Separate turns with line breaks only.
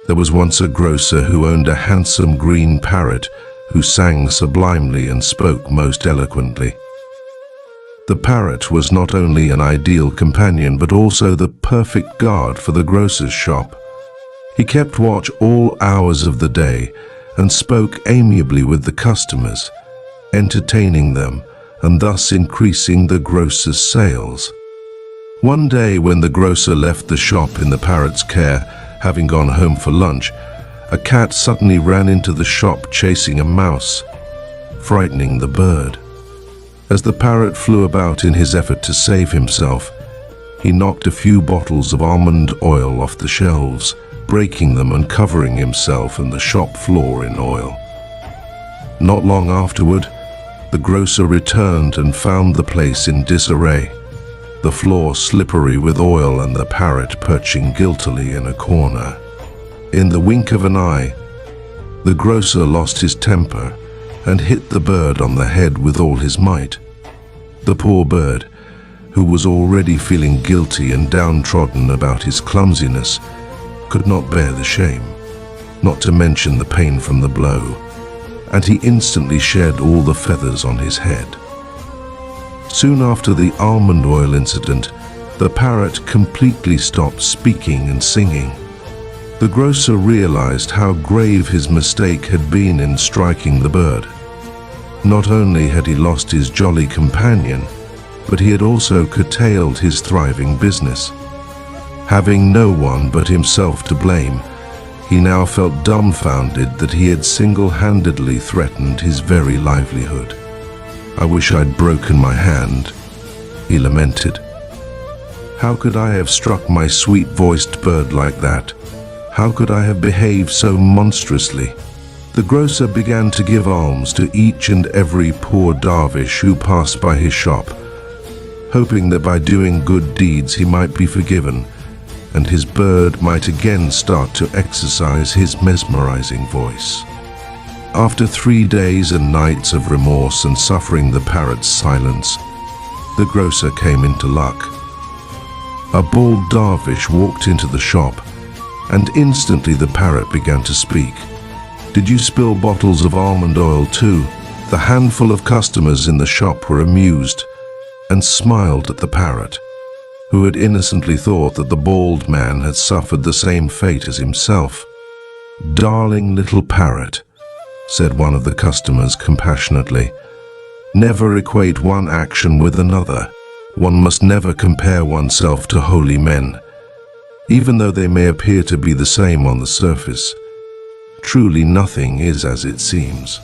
There was once a grocer who owned a handsome green parrot who sang sublimely and spoke most eloquently. The parrot was not only an ideal companion but also the perfect guard for the grocer's shop. He kept watch all hours of the day and spoke amiably with the customers, entertaining them and thus increasing the grocer's sales. One day when the grocer left the shop in the parrot's care, having gone home for lunch, a cat suddenly ran into the shop chasing a mouse, frightening the bird. As the parrot flew about in his effort to save himself, he knocked a few bottles of almond oil off the shelves, breaking them and covering himself and the shop floor in oil. Not long afterward, the grocer returned and found the place in disarray, the floor slippery with oil and the parrot perching guiltily in a corner. In the wink of an eye, the grocer lost his temper and hit the bird on the head with all his might. The poor bird, who was already feeling guilty and downtrodden about his clumsiness, could not bear the shame, not to mention the pain from the blow, and he instantly shed all the feathers on his head. Soon after the almond oil incident, the parrot completely stopped speaking and singing. The grocer realized how grave his mistake had been in striking the bird. Not only had he lost his jolly companion, but he had also curtailed his thriving business. Having no one but himself to blame, he now felt dumbfounded that he had single-handedly threatened his very livelihood. "I wish I'd broken my hand," he lamented. "How could I have struck my sweet-voiced bird like that? How could I have behaved so monstrously?" The grocer began to give alms to each and every poor dervish who passed by his shop, hoping that by doing good deeds he might be forgiven, and his bird might again start to exercise his mesmerizing voice. After 3 days and nights of remorse and suffering the parrot's silence, the grocer came into luck. A bald dervish walked into the shop, and instantly the parrot began to speak. "Did you spill bottles of almond oil too?" The handful of customers in the shop were amused and smiled at the parrot, who had innocently thought that the bald man had suffered the same fate as himself. "Darling little parrot," said one of the customers compassionately, "never equate one action with another. One must never compare oneself to holy men, even though they may appear to be the same on the surface. Truly nothing is as it seems."